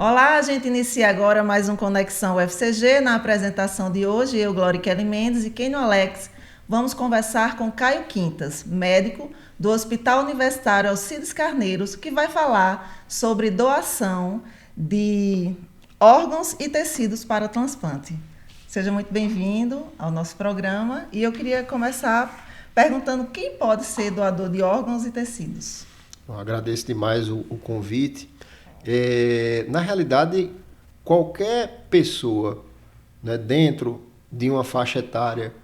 Olá, a gente inicia agora mais um Conexão UFCG. Na apresentação de hoje, eu, Glória Kelly Mendes e Kenio Alex, vamos conversar com Caio Quintas, médico do Hospital Universitário Alcides Carneiros, que vai falar sobre doação de órgãos e tecidos para transplante. Seja muito bem-vindo ao nosso programa e eu queria começar perguntando quem pode ser doador de órgãos e tecidos. Eu agradeço demais o convite. Na realidade, qualquer pessoa, né, dentro de uma faixa etária,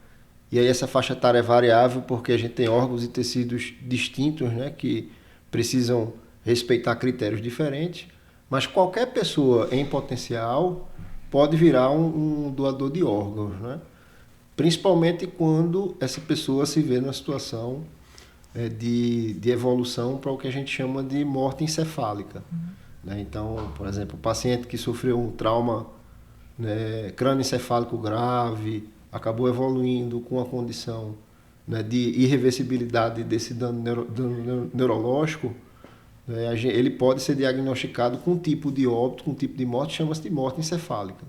e aí essa faixa etária é variável porque a gente tem órgãos e tecidos distintos, né, que precisam respeitar critérios diferentes, mas qualquer pessoa em potencial pode virar um doador de órgãos, né? Principalmente quando essa pessoa se vê numa situação de evolução para o que a gente chama de morte encefálica. Né? Então, por exemplo, o paciente que sofreu um trauma, né, crânioencefálico grave, acabou evoluindo com a condição, né, de irreversibilidade desse dano neurológico, né, ele pode ser diagnosticado com um tipo de óbito, com um tipo de morte, chama-se de morte encefálica.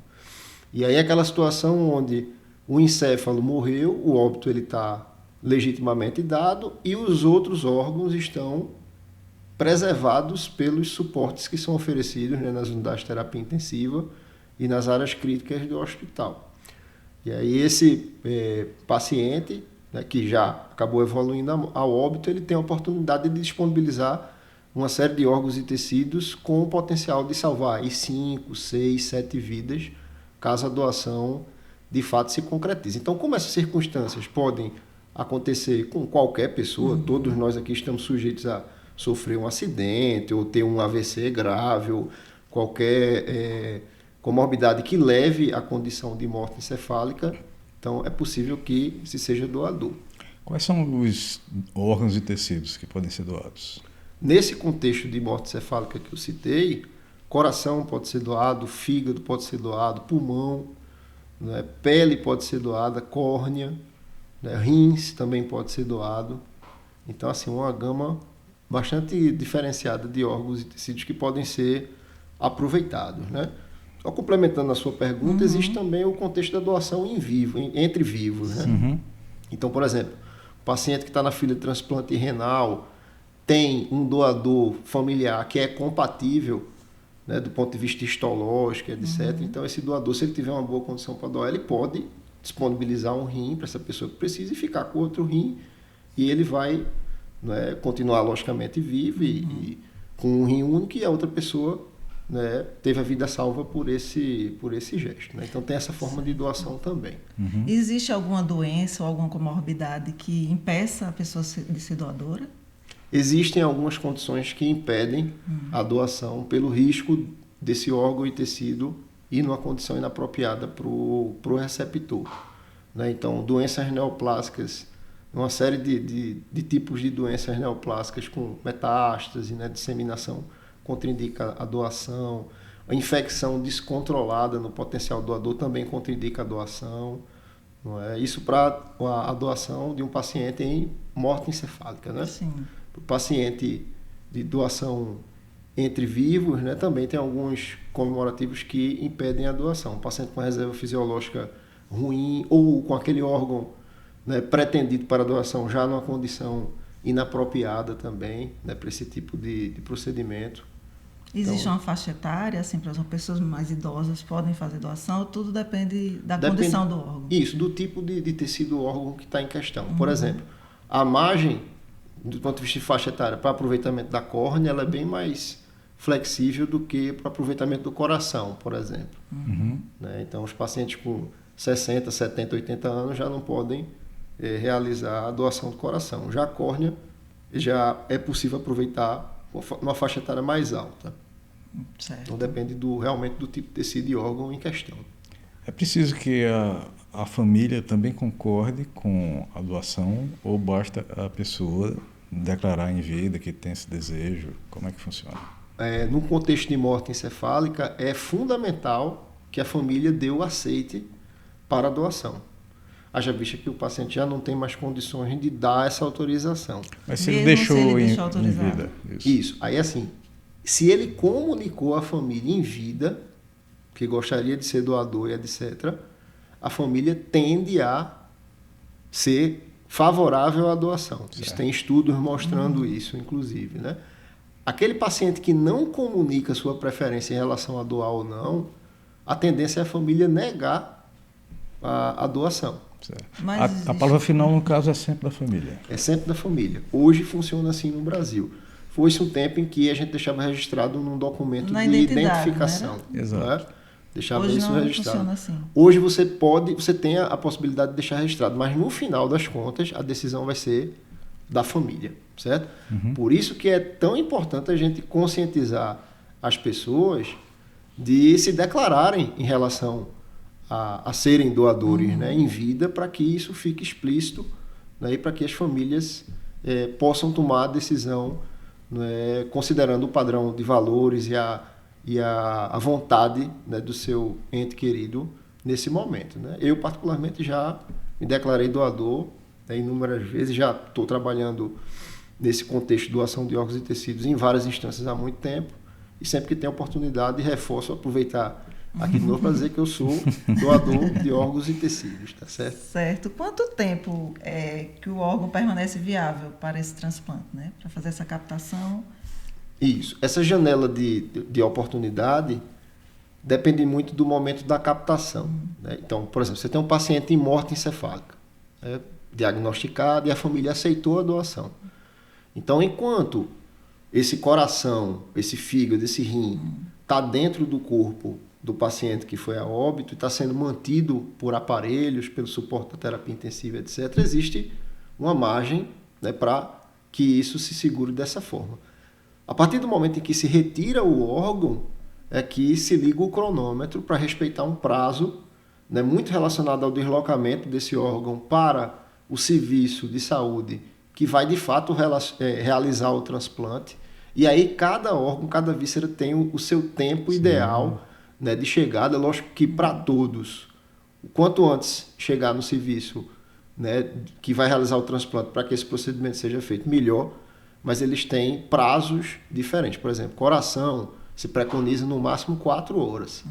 E aí aquela situação onde o encéfalo morreu, o óbito está legitimamente dado e os outros órgãos estão preservados pelos suportes que são oferecidos, né, nas unidades de terapia intensiva e nas áreas críticas do hospital. E aí esse paciente, né, que já acabou evoluindo ao óbito, ele tem a oportunidade de disponibilizar uma série de órgãos e tecidos com o potencial de salvar aí 5, 6, 7 vidas, caso a doação de fato se concretize. Então, como essas circunstâncias podem acontecer com qualquer pessoa, todos nós aqui estamos sujeitos a sofrer um acidente ou ter um AVC grave ou qualquer comorbidade que leve à condição de morte encefálica, então é possível que se seja doador. Quais são os órgãos e tecidos que podem ser doados? Nesse contexto de morte encefálica que eu citei, coração pode ser doado, fígado pode ser doado, pulmão, né, pele pode ser doada, córnea, né, rins também pode ser doado. Então, assim, uma gama bastante diferenciada de órgãos e tecidos que podem ser aproveitados, né? Só complementando a sua pergunta, existe também o contexto da doação em vivo, entre vivos, né? Então, por exemplo, o paciente que está na fila de transplante renal tem um doador familiar que é compatível, né, do ponto de vista histológico, etc. Então, esse doador, se ele tiver uma boa condição para doar, ele pode disponibilizar um rim para essa pessoa que precisa e ficar com outro rim, e ele vai, né, continuar logicamente vivo e com um rim único, e a outra pessoa, né, teve a vida salva por esse gesto. Né? Então, tem essa forma de doação também. Existe alguma doença ou alguma comorbidade que impeça a pessoa de ser doadora? Existem algumas condições que impedem a doação pelo risco desse órgão e tecido ir numa condição inapropriada para o receptor. Né? Então, doenças neoplásicas, uma série de tipos de doenças neoplásicas com metástase, né, disseminação, contraindica a doação. A infecção descontrolada no potencial doador também contraindica a doação. Não é? Isso para a doação de um paciente em morte encefálica, né? Sim. O paciente de doação entre vivos, né, também tem alguns comemorativos que impedem a doação. O paciente com reserva fisiológica ruim ou com aquele órgão, né, pretendido para doação já numa condição inapropriada também, né, para esse tipo de procedimento. Existe Então, uma faixa etária, assim, para as pessoas mais idosas podem fazer doação, tudo depende da condição do órgão. Isso, do tipo de tecido órgão que está em questão. Por exemplo, a margem, do ponto de vista de faixa etária, para aproveitamento da córnea, ela é bem mais flexível do que para aproveitamento do coração, por exemplo. Né? Então, os pacientes com 60, 70, 80 anos já não podem realizar a doação do coração. Já a córnea já é possível aproveitar numa faixa etária mais alta. Certo. Então depende realmente do tipo de tecido e órgão em questão. É preciso que a família também concorde com a doação ou basta a pessoa declarar em vida que tem esse desejo? Como é que funciona? No contexto de morte encefálica, é fundamental que a família dê o aceite para a doação. Haja vista que o paciente já não tem mais condições de dar essa autorização. Mas se ele Mesmo deixou se ele em deixou autorizado. vida. Isso. Aí, assim, Se ele comunicou à família em vida que gostaria de ser doador e etc., a família tende a ser favorável à doação. Certo. Isso tem estudos mostrando isso, inclusive, né? Aquele paciente que não comunica sua preferência em relação a doar ou não, a tendência é a família negar a doação. Certo. Mas A palavra final, no caso, é sempre da família. É sempre da família. Hoje funciona assim no Brasil. Foi-se um tempo em que a gente deixava registrado num documento Na de identidade, identificação. né? Exato. Né? Deixava Hoje isso não registrado. funciona assim. Hoje você tem a possibilidade de deixar registrado, mas no final das contas a decisão vai ser da família, certo? Por isso que é tão importante a gente conscientizar as pessoas de se declararem em relação a serem doadores, né, em vida, para que isso fique explícito, né, e para que as famílias possam tomar a decisão, né, considerando o padrão de valores e a vontade, né, do seu ente querido nesse momento, né? Eu, particularmente, já me declarei doador, né, inúmeras vezes, já estou trabalhando nesse contexto de doação de órgãos e tecidos em várias instâncias há muito tempo, e sempre que tem oportunidade, reforço, aproveitar aqui de novo para dizer que eu sou doador de órgãos e tecidos, tá certo? Certo. Quanto tempo que o órgão permanece viável para esse transplante, né? Para fazer essa captação? Isso. Essa janela de oportunidade depende muito do momento da captação, né? Então, por exemplo, você tem um paciente em morte encefálica, né, diagnosticado, e a família aceitou a doação. Então, enquanto esse coração, esse fígado, esse rim está dentro do corpo do paciente que foi a óbito e está sendo mantido por aparelhos, pelo suporte da terapia intensiva, etc., existe uma margem, né, para que isso se segure dessa forma. A partir do momento em que se retira o órgão, é que se liga o cronômetro para respeitar um prazo, né, muito relacionado ao deslocamento desse órgão para o serviço de saúde que vai, de fato, realizar o transplante. E aí cada órgão, cada víscera tem o seu tempo ideal, né, de chegada. Lógico que para todos, o quanto antes chegar no serviço, né, que vai realizar o transplante para que esse procedimento seja feito, melhor. Mas eles têm prazos diferentes. Por exemplo, coração se preconiza no máximo 4 horas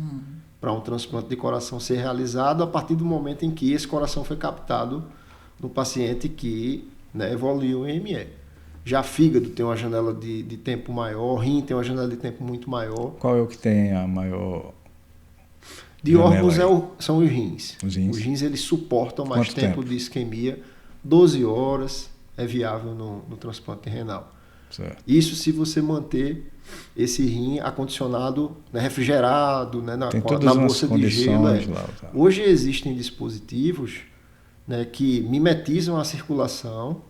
para um transplante de coração ser realizado a partir do momento em que esse coração foi captado no paciente que, né, evoluiu em ME. Já fígado tem uma janela de tempo maior, rim tem uma janela de tempo muito maior. Qual é o que tem a maior... De órgãos são os rins. Os rins Eles suportam mais Quanto tempo de isquemia. 12 horas é viável no transplante renal. Certo. Isso se você manter esse rim acondicionado, né, refrigerado, né, na bolsa de gelo. Lá, tá. Hoje existem dispositivos, né, que mimetizam a circulação,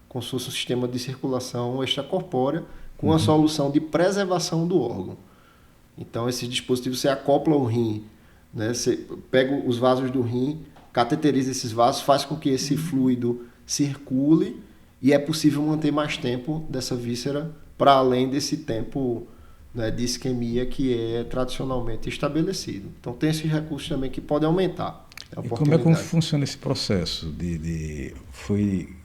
como se fosse um sistema de circulação extracorpórea, com a solução de preservação do órgão. Então, esse dispositivo, você acopla o rim, né, você pega os vasos do rim, cateteriza esses vasos, faz com que esse fluido circule, e é possível manter mais tempo dessa víscera para além desse tempo, né, de isquemia que é tradicionalmente estabelecido. Então tem esses recursos também que podem aumentar a E como é que funciona esse processo? Foi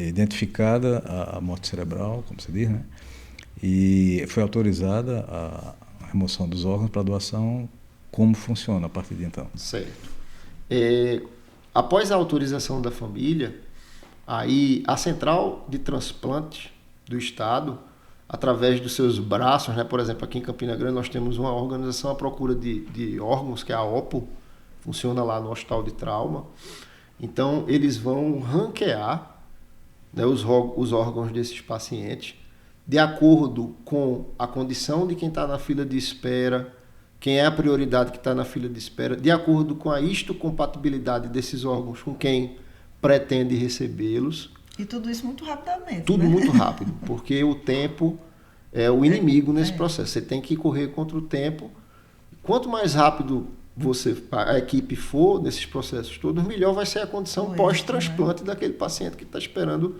identificada a morte cerebral, como você diz, né? E foi autorizada a remoção dos órgãos para doação. Como funciona a partir de então? Certo. Após a autorização da família, aí a Central de Transplantes do Estado, através dos seus braços, né? Por exemplo, aqui em Campina Grande nós temos uma organização à procura de órgãos, que é a OPO, funciona lá no Hospital de Trauma. Então, eles vão ranquear, né, os órgãos desses pacientes de acordo com a condição de quem está na fila de espera, quem é a prioridade que está na fila de espera, de acordo com a histocompatibilidade desses órgãos com quem pretende recebê-los. E tudo isso muito rapidamente. Tudo, né? muito rápido, porque o tempo é o inimigo nesse processo. Você tem que correr contra o tempo. Quanto mais rápido a equipe for nesses processos todos, melhor vai ser a condição pós-transplante, né, daquele paciente que está esperando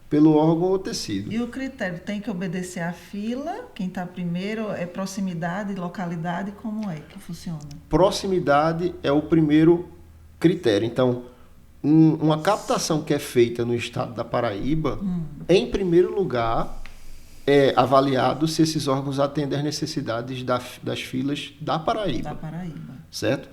pelo órgão ou tecido. E o critério tem que obedecer à fila? Quem está primeiro é proximidade, localidade? Como é que funciona? Proximidade é o primeiro critério. Então, uma captação que é feita no estado da Paraíba, em primeiro lugar, é avaliado se esses órgãos atendem às necessidades das filas da Paraíba. Certo?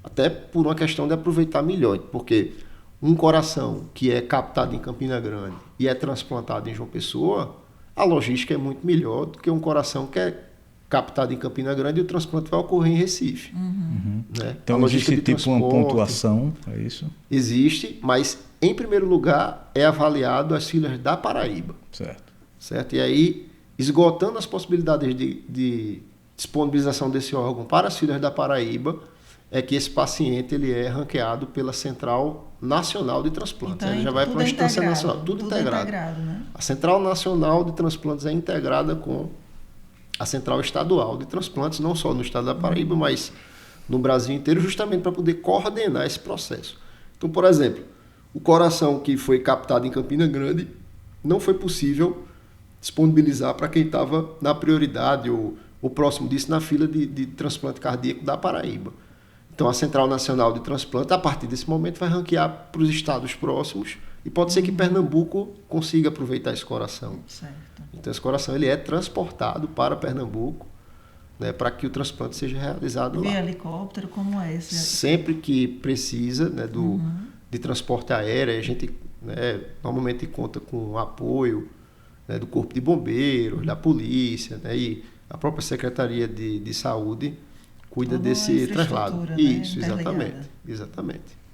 Até por uma questão de aproveitar melhor, porque um coração que é captado em Campina Grande e é transplantado em João Pessoa, a logística é muito melhor do que um coração que é captado em Campina Grande e o transplante vai ocorrer em Recife. Né? Então existe tipo uma pontuação, é isso? Existe, mas em primeiro lugar é avaliado as filas da Paraíba. Certo? E aí, esgotando as possibilidades de disponibilização desse órgão para as filas da Paraíba, é que esse paciente ele é ranqueado pela Central Nacional de Transplantes. Então, ele já vai para a instância nacional. Tudo integrado. Né? A Central Nacional de Transplantes é integrada com a Central Estadual de Transplantes, não só no estado da Paraíba, mas no Brasil inteiro, justamente para poder coordenar esse processo. Então, por exemplo, o coração que foi captado em Campina Grande não foi possível disponibilizar para quem estava na prioridade ou próximo disso na fila de transplante cardíaco da Paraíba. Então, a Central Nacional de Transplantes, a partir desse momento, vai ranquear para os estados próximos e pode ser que Pernambuco consiga aproveitar esse coração. Certo. Então, esse coração ele é transportado para Pernambuco, né, para que o transplante seja realizado lá. Via helicóptero, como é esse? Sempre que precisa, né, de transporte aéreo, a gente, né, normalmente conta com o apoio, né, do Corpo de Bombeiros, da Polícia, né, e a própria Secretaria de Saúde cuida desse traslado. Né, isso, exatamente.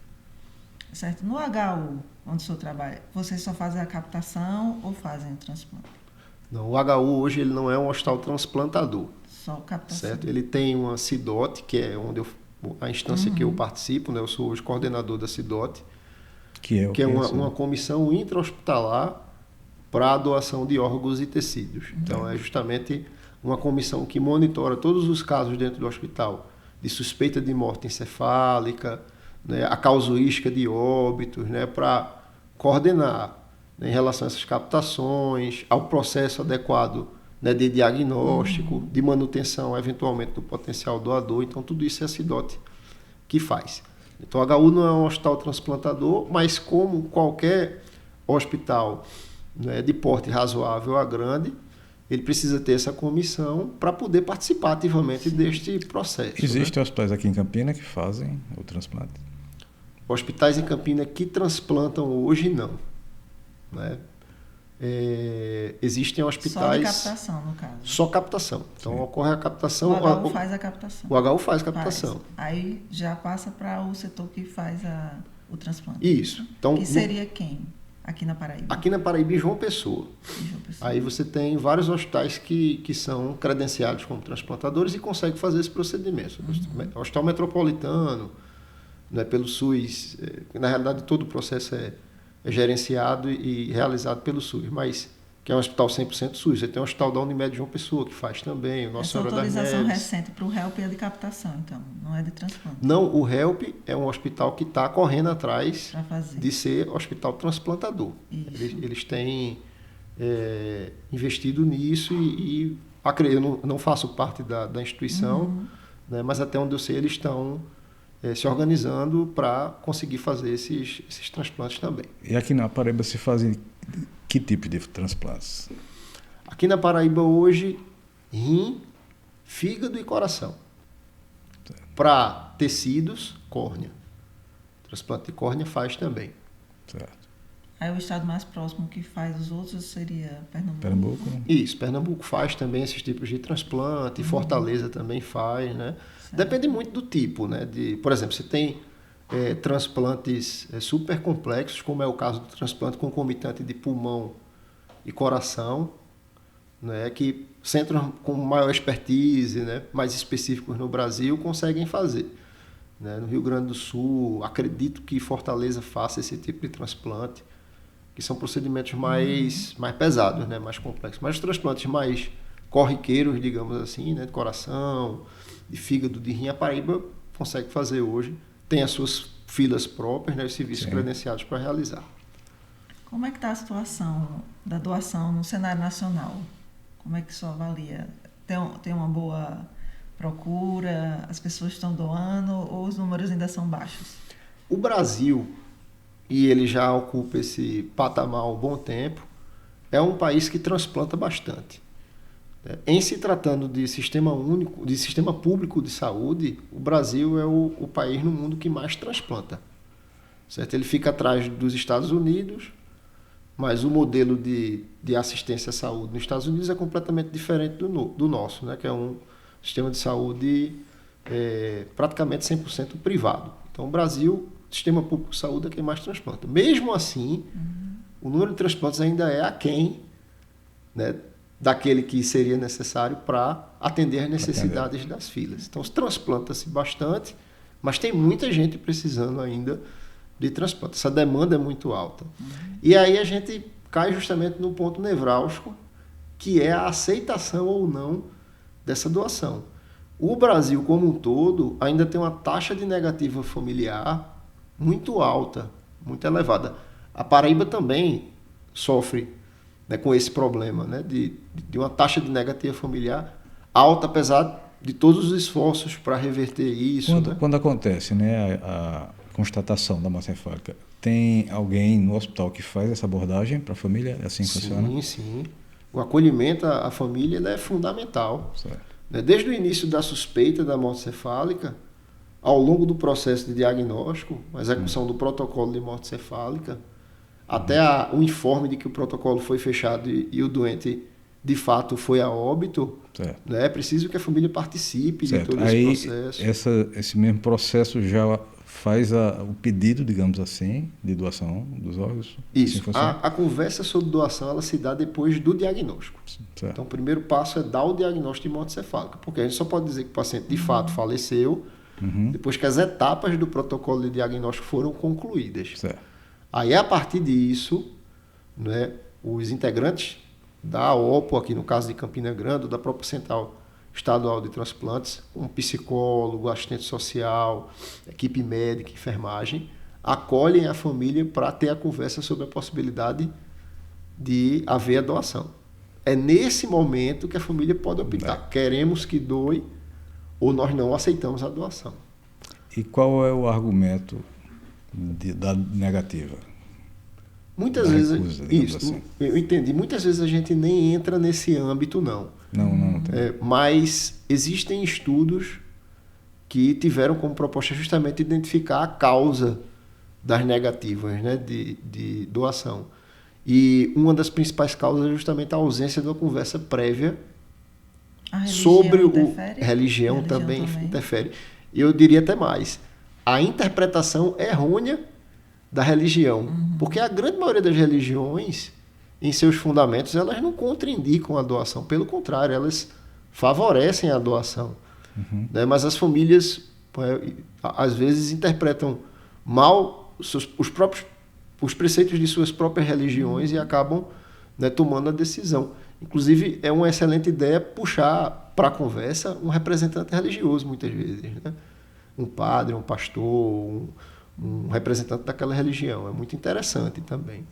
Certo. No HU, onde o senhor trabalha, vocês só fazem a captação ou fazem o transplante? Não, o HU hoje ele não é um hospital transplantador. Só captação. Certo? Ele tem uma CIDOT, que é onde a instância que eu participo, né? Eu sou hoje coordenador da CIDOT, que é uma comissão intra-hospitalar para a doação de órgãos e tecidos. Então, é justamente uma comissão que monitora todos os casos dentro do hospital de suspeita de morte encefálica, né, a causuística de óbitos, né, para coordenar, né, em relação a essas captações, ao processo adequado, né, de diagnóstico, de manutenção, eventualmente, do potencial doador. Então, tudo isso é a CIDOT que faz. Então, o HU não é um hospital transplantador, mas como qualquer hospital, né, de porte razoável a grande, ele precisa ter essa comissão para poder participar ativamente deste processo. Existem hospitais aqui em Campina que fazem o transplante? Hospitais em Campina que transplantam hoje, não. Né? Existem hospitais... Só de captação, no caso. Só captação. Então, ocorre a captação... O HU faz a captação. O HU faz a captação. Aí já passa para o setor que faz o transplante. Isso. Então, que seria quem? Aqui na Paraíba? Aqui na Paraíba, em João Pessoa. Aí você tem vários hospitais que são credenciados como transplantadores e conseguem fazer esse procedimento. O Hospital Metropolitano, né, pelo SUS, na realidade todo o processo é gerenciado e realizado pelo SUS, mas que é um hospital 100% SUS. Você tem o Hospital da Unimed João Pessoa, que faz também, o Nossa Senhora das Neves. Essa autorização recente para o HELP é de captação, então, não é de transplante? Não, o HELP é um hospital que está correndo atrás de ser hospital transplantador. Eles têm investido nisso e eu não faço parte da instituição, né, mas até onde eu sei eles estão se organizando para conseguir fazer esses transplantes também. E aqui na Paraíba se fazem que tipo de transplantes? Aqui na Paraíba hoje, rim, fígado e coração. Para tecidos, córnea. Transplante de córnea faz também. Certo. Aí o estado mais próximo que faz os outros seria Pernambuco? Pernambuco? Isso, Pernambuco faz também esses tipos de transplante, Fortaleza também faz, né? Depende muito do tipo, né? Por exemplo, você tem transplantes super complexos, como é o caso do transplante concomitante de pulmão e coração, né? Que centros com maior expertise, né? Mais específicos no Brasil, conseguem fazer. Né? No Rio Grande do Sul, acredito que Fortaleza faça esse tipo de transplante, que são procedimentos mais pesados, né? Mais complexos. Mas os transplantes mais corriqueiros, digamos assim, né? De coração, de fígado, de rim, a Paraíba consegue fazer hoje. Tem as suas filas próprias, né? Os serviços credenciados para realizar. Como é que está a situação da doação no cenário nacional? Como é que isso avalia? Tem uma boa procura? As pessoas estão doando ou os números ainda são baixos? O Brasil, e ele já ocupa esse patamar há um bom tempo, é um país que transplanta bastante. Em se tratando de sistema único, de sistema público de saúde, o Brasil é o país no mundo que mais transplanta. Certo? Ele fica atrás dos Estados Unidos, mas o modelo de assistência à saúde nos Estados Unidos é completamente diferente do nosso, né? Que é um sistema de saúde praticamente 100% privado. Então, o Brasil, sistema público de saúde, é quem mais transplanta. Mesmo assim, o número de transplantes ainda é aquém, né, daquele que seria necessário para atender as necessidades das filas. Então, se transplanta-se bastante, mas tem muita gente precisando ainda de transplante. Essa demanda é muito alta. E aí a gente cai justamente no ponto nevrálgico, que é a aceitação ou não dessa doação. O Brasil, como um todo, ainda tem uma taxa de negativa familiar muito alta, muito elevada. A Paraíba também sofre, né, com esse problema, né, de uma taxa de negativa familiar alta, apesar de todos os esforços para reverter isso. Quando acontece, né, a constatação da morte encefálica, tem alguém no hospital que faz essa abordagem para a família? É assim que funciona? Sim, sim. O acolhimento à família ele é fundamental. Certo. Desde o início da suspeita da morte cefálica, ao longo do processo de diagnóstico, a execução do protocolo de morte cefálica, até o informe de que o protocolo foi fechado e o doente de fato foi a óbito, né? É preciso que a família participe de todo esse processo. Esse mesmo processo já faz o pedido, digamos assim, de doação dos órgãos? Isso. Assim a conversa sobre doação ela se dá depois do diagnóstico. Certo. Então, o primeiro passo é dar o diagnóstico de morte cefálica, porque a gente só pode dizer que o paciente de fato faleceu depois que as etapas do protocolo de diagnóstico foram concluídas. Certo. Aí, a partir disso, né, os integrantes da OPO, aqui no caso de Campina Grande, da própria Central Estadual de Transplantes, um psicólogo, assistente social, equipe médica, enfermagem, acolhem a família para ter a conversa sobre a possibilidade de haver a doação. É nesse momento que a família pode optar. Queremos que doe ou nós não aceitamos a doação. E qual é o argumento da negativa? Muitas vezes, isso, assim. Eu entendi. Muitas vezes a gente nem entra nesse âmbito, não. Não tem. Mas existem estudos que tiveram como proposta justamente identificar a causa das negativas, né, de doação. E uma das principais causas é justamente a ausência de uma conversa prévia sobre interfere? Religião também interfere. Eu diria até mais. A interpretação errônea da religião. Porque a grande maioria das religiões, em seus fundamentos, elas não contraindicam a doação. Pelo contrário, elas favorecem a doação. Né? Mas as famílias, às vezes, interpretam mal os preceitos de suas próprias religiões e acabam, né, tomando a decisão. Inclusive, é uma excelente ideia puxar para a conversa um representante religioso, muitas vezes. Né? Um padre, um pastor, um representante daquela religião. É muito interessante também.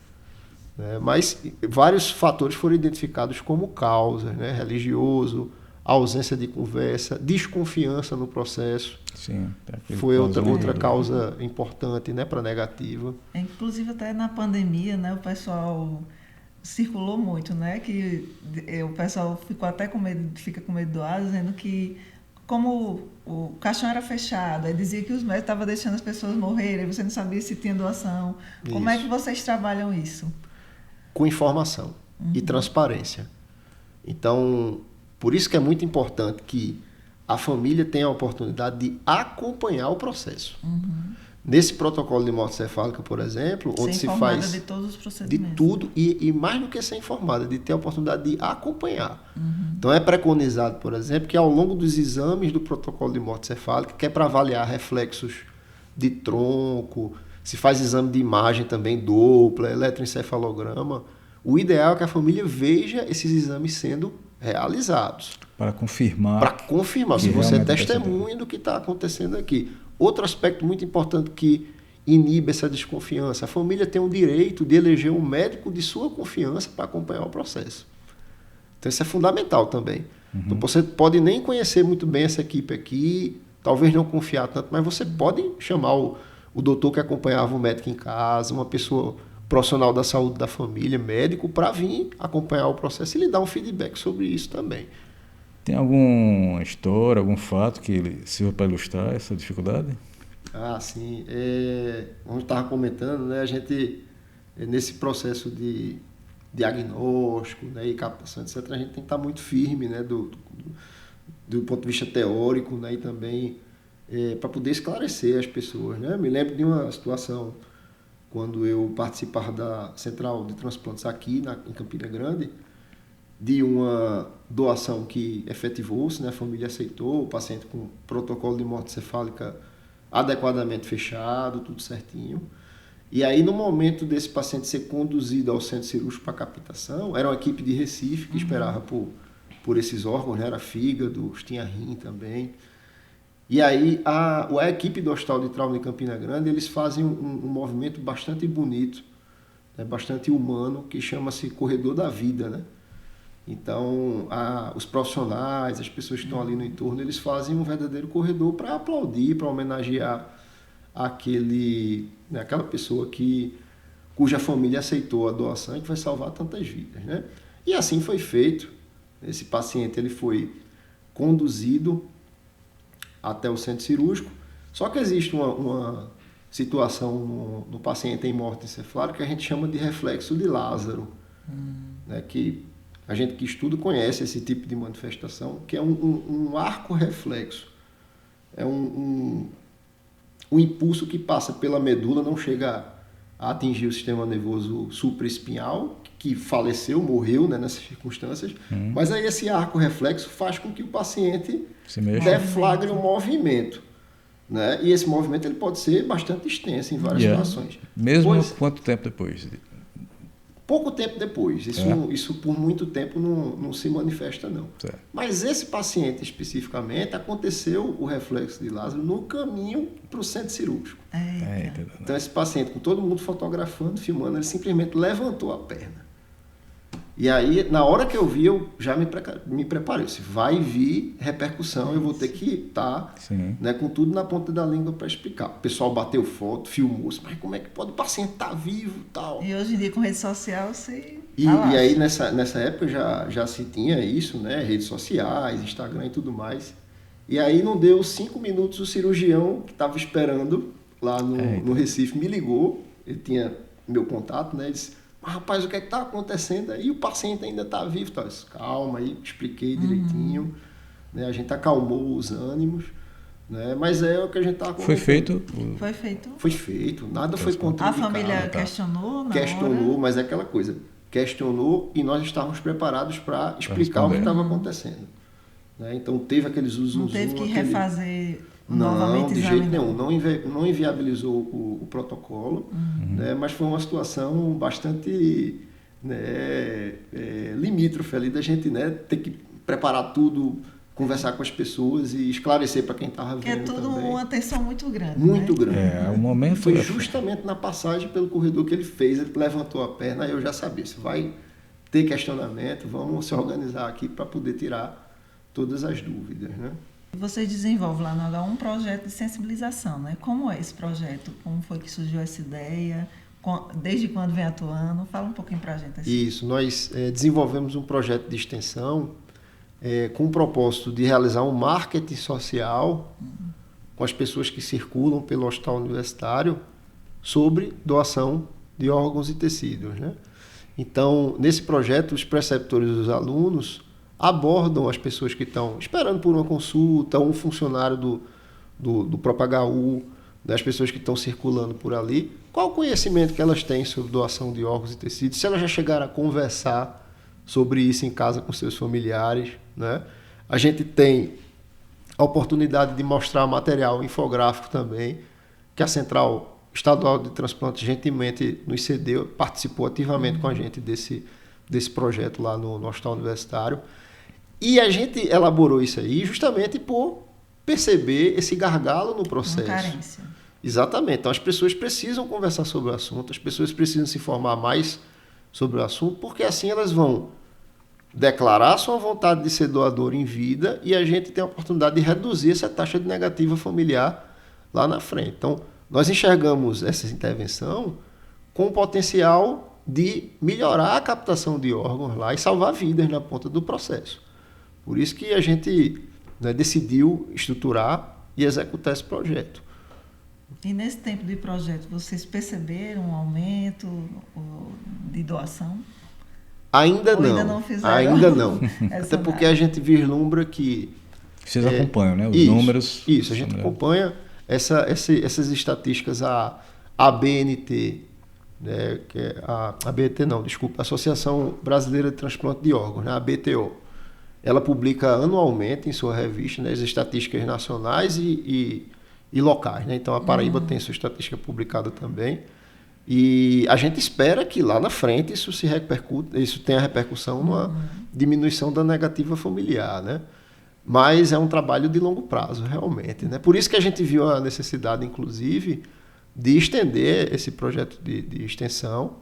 Mas vários fatores foram identificados como causas, né? Religioso, ausência de conversa, desconfiança no processo. Sim, foi outra causa importante, né, para a negativa. Inclusive até na pandemia, né, o pessoal circulou muito, né, que o pessoal fica com medo de doar, dizendo que como o caixão era fechado, aí dizia que os médicos estavam deixando as pessoas morrerem, você não sabia se tinha doação. Como é que vocês trabalham isso? Com informação e transparência. Então, por isso que é muito importante que a família tenha a oportunidade de acompanhar o processo. Nesse protocolo de morte cefálica, por exemplo, onde se faz de todos os procedimentos, de tudo, e mais do que ser informada, de ter a oportunidade de acompanhar. Então é preconizado, por exemplo, que ao longo dos exames do protocolo de morte cefálica, que é para avaliar reflexos de tronco, se faz exame de imagem também dupla, eletroencefalograma, o ideal é que a família veja esses exames sendo realizados. Para confirmar. Para confirmar, se você é testemunha do que está acontecendo aqui. Outro aspecto muito importante que inibe essa desconfiança, a família tem o direito de eleger um médico de sua confiança para acompanhar o processo. Então isso é fundamental também. Então você pode nem conhecer muito bem essa equipe aqui, talvez não confiar tanto, mas você pode chamar o doutor que acompanhava o médico em casa, uma pessoa profissional da saúde da família, médico, para vir acompanhar o processo e lhe dar um feedback sobre isso também. Tem alguma história, algum fato que sirva para ilustrar essa dificuldade? Sim. Como eu estava comentando, né, a gente, nesse processo de diagnóstico, né, e captação, etc., a gente tem que estar muito firme, né, do ponto de vista teórico, né, e também para poder esclarecer as pessoas. Né? Eu me lembro de uma situação quando eu participava da Central de Transplantes aqui em Campina Grande, de uma doação que efetivou-se, né? A família aceitou, o paciente com protocolo de morte cefálica adequadamente fechado, tudo certinho. E aí, no momento desse paciente ser conduzido ao centro cirúrgico para captação, era uma equipe de Recife que esperava por esses órgãos, né? Era fígado, tinha rim também. E aí, a equipe do Hospital de Trauma de Campina Grande, eles fazem um movimento bastante bonito, né? Bastante humano, que chama-se Corredor da Vida, né? Então, os profissionais, as pessoas que estão ali no entorno, eles fazem um verdadeiro corredor para aplaudir, para homenagear aquela pessoa cuja família aceitou a doação e que vai salvar tantas vidas, né? E assim foi feito. Esse paciente ele foi conduzido até o centro cirúrgico, só que existe uma situação no paciente em morte encefálica que a gente chama de reflexo de Lázaro, né? Que a gente que estuda conhece esse tipo de manifestação, que é um arco reflexo. É um impulso que passa pela medula, não chega a atingir o sistema nervoso supraespinhal, que faleceu, morreu, né, nessas circunstâncias. Mas aí esse arco reflexo faz com que o paciente deflagre um movimento. Né? E esse movimento ele pode ser bastante extenso em várias situações. Mesmo quanto tempo depois? Pouco tempo depois. Isso por muito tempo não se manifesta, não. Certo. Mas esse paciente especificamente, aconteceu o reflexo de Lázaro no caminho para o centro cirúrgico. Então esse paciente, com todo mundo fotografando, filmando, ele simplesmente levantou a perna. E aí, na hora que eu vi, eu já me preparei. Se vai vir repercussão, eu vou ter que estar, né, com tudo na ponta da língua para explicar. O pessoal bateu foto, filmou, mas como é que pode o paciente estar vivo e tal? E hoje em dia, com rede social, você... E aí, nessa época, já se tinha isso, né? Redes sociais, Instagram e tudo mais. E aí, não deu 5 minutos, o cirurgião que estava esperando lá no Recife me ligou. Ele tinha meu contato, né? Ele disse: mas, rapaz, o que é que está acontecendo aí? O paciente ainda está vivo. Tá? Disse, calma, aí expliquei direitinho. Né? A gente acalmou os ânimos. Né? Mas é o que a gente está... Foi feito? Foi feito. Nada foi contraindicado. A família questionou na Questionou, hora. Mas é aquela coisa. Questionou e nós estávamos preparados para explicar o que estava acontecendo. Né? Então, teve aqueles zoom. Não teve que refazer novamente Não, de jeito nenhum. Não inviabilizou o protocolo, né? Mas foi uma situação bastante, né, limítrofe ali da gente, né, ter que preparar tudo, conversar com as pessoas e esclarecer para quem estava vendo também. É tudo uma tensão muito grande. Muito né? grande. O momento foi justamente na passagem pelo corredor que ele fez, ele levantou a perna, aí eu já sabia, se vai ter questionamento, vamos se organizar aqui para poder tirar todas as dúvidas, né? Vocês desenvolvem lá no H1 um projeto de sensibilização, né? Como é esse projeto? Como foi que surgiu essa ideia? Desde quando vem atuando? Fala um pouquinho para a gente. Assim. Isso, nós desenvolvemos um projeto de extensão com o propósito de realizar um marketing social com as pessoas que circulam pelo hospital universitário sobre doação de órgãos e tecidos, né? Então, nesse projeto, os preceptores e os alunos abordam as pessoas que estão esperando por uma consulta, um funcionário do próprio HU, das pessoas que estão circulando por ali, qual o conhecimento que elas têm sobre doação de órgãos e tecidos, se elas já chegaram a conversar sobre isso em casa com seus familiares, né? A gente tem a oportunidade de mostrar material infográfico também, que a Central Estadual de Transplantes gentilmente nos cedeu, participou ativamente com a gente desse projeto lá no Hospital Universitário. E a gente elaborou isso aí justamente por perceber esse gargalo no processo. Uma carência. Exatamente. Então, as pessoas precisam conversar sobre o assunto, as pessoas precisam se informar mais sobre o assunto, porque assim elas vão declarar sua vontade de ser doador em vida e a gente tem a oportunidade de reduzir essa taxa de negativa familiar lá na frente. Então, nós enxergamos essa intervenção com o potencial de melhorar a captação de órgãos lá e salvar vidas na ponta do processo. Por isso que a gente, né, decidiu estruturar e executar esse projeto. E nesse tempo de projeto, vocês perceberam um aumento de doação? Ainda Ou não. Ainda não fizeram? Ainda não. Essa Até porque a gente vislumbra que... Vocês acompanham, né? Os isso, números. Isso, a gente acompanha essas estatísticas, a ABNT, né, que é a BT não, desculpa, Associação Brasileira de Transplante de Órgãos, né, a BTO. Ela publica anualmente em sua revista, né, as estatísticas nacionais e locais, né? Então a Paraíba tem sua estatística publicada também. E a gente espera que lá na frente isso tenha repercussão numa diminuição da negativa familiar, né? Mas é um trabalho de longo prazo, realmente, né? Por isso que a gente viu a necessidade, inclusive, de estender esse projeto de extensão,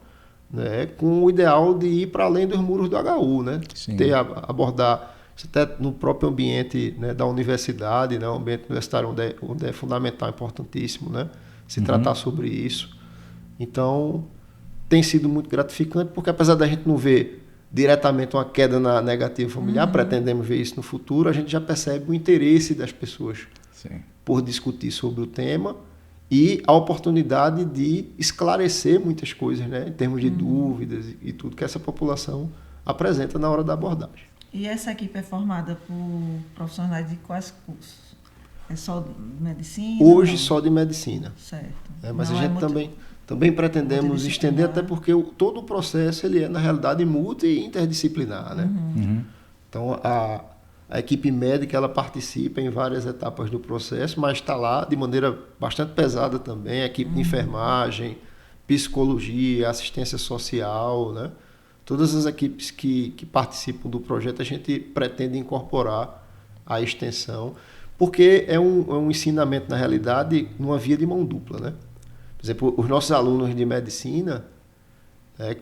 né, com o ideal de ir para além dos muros do HU, né? Abordar até no próprio ambiente, né, da universidade, né, o ambiente universitário onde é fundamental, importantíssimo, né, se tratar sobre isso. Então, tem sido muito gratificante, porque apesar da gente não ver diretamente uma queda na negativa familiar, pretendemos ver isso no futuro, a gente já percebe o interesse das pessoas por discutir sobre o tema e a oportunidade de esclarecer muitas coisas, né, em termos de dúvidas e tudo que essa população apresenta na hora da abordagem. E essa equipe é formada por profissionais de quais cursos? É só de medicina? Hoje só de medicina. Certo. Mas não, a gente também pretendemos estender, até porque todo o processo ele é, na realidade, multi e interdisciplinar, né? Então, a equipe médica ela participa em várias etapas do processo, mas está lá de maneira bastante pesada também, a equipe de enfermagem, psicologia, assistência social, né? Todas as equipes que participam do projeto a gente pretende incorporar à extensão, porque é um ensinamento, na realidade, numa via de mão dupla, né? Por exemplo, os nossos alunos de medicina,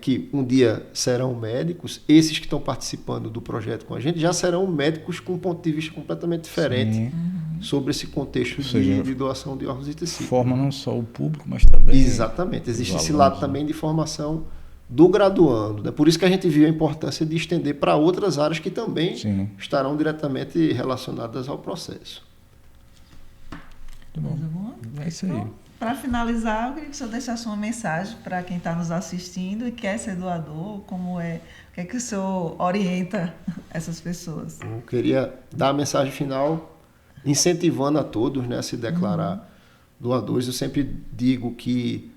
que um dia serão médicos, esses que estão participando do projeto com a gente já serão médicos com um ponto de vista completamente diferente sobre esse contexto de doação de órgãos e tecidos. Forma não só o público, mas também... Exatamente, existe esse lado também de formação do graduando, né? Por isso que a gente viu a importância de estender para outras áreas que também estarão diretamente relacionadas ao processo. Muito bom. É isso aí. Então, para finalizar, eu queria que o senhor deixasse uma mensagem para quem está nos assistindo e quer ser doador, o que é que o senhor orienta essas pessoas? Eu queria dar a mensagem final incentivando a todos, né, a se declarar doadores. Eu sempre digo que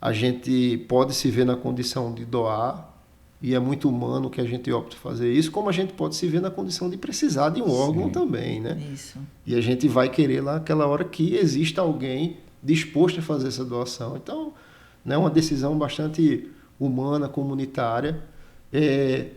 a gente pode se ver na condição de doar e é muito humano que a gente opte fazer isso, como a gente pode se ver na condição de precisar de um órgão também, né? Isso. E a gente vai querer lá aquela hora que exista alguém disposto a fazer essa doação. Então, né, uma decisão bastante humana, comunitária.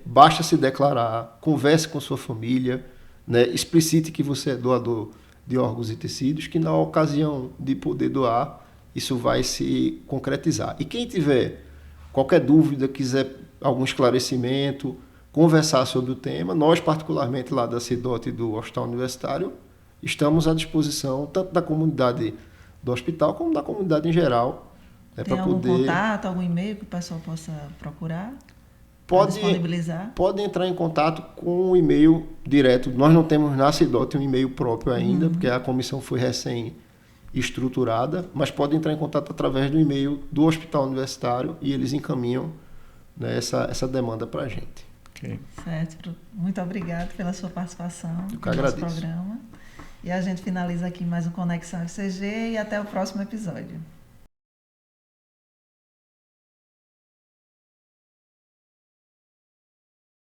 Basta se declarar, converse com sua família, né, explicite que você é doador de órgãos e tecidos, que na ocasião de poder doar, isso vai se concretizar. E quem tiver qualquer dúvida, quiser algum esclarecimento, conversar sobre o tema, nós, particularmente lá da CIDOT e do Hospital Universitário, estamos à disposição tanto da comunidade do hospital como da comunidade em geral. Tem algum contato, algum e-mail que o pessoal possa procurar? Disponibilizar? Pode entrar em contato com o e-mail direto. Nós não temos na CIDOT um e-mail próprio ainda, porque a comissão foi recém-estruturada, mas pode entrar em contato através do e-mail do Hospital Universitário e eles encaminham, né, essa demanda para a gente. Okay. Certo. Muito obrigado pela sua participação no nosso programa. E a gente finaliza aqui mais um Conexão FCG e até o próximo episódio.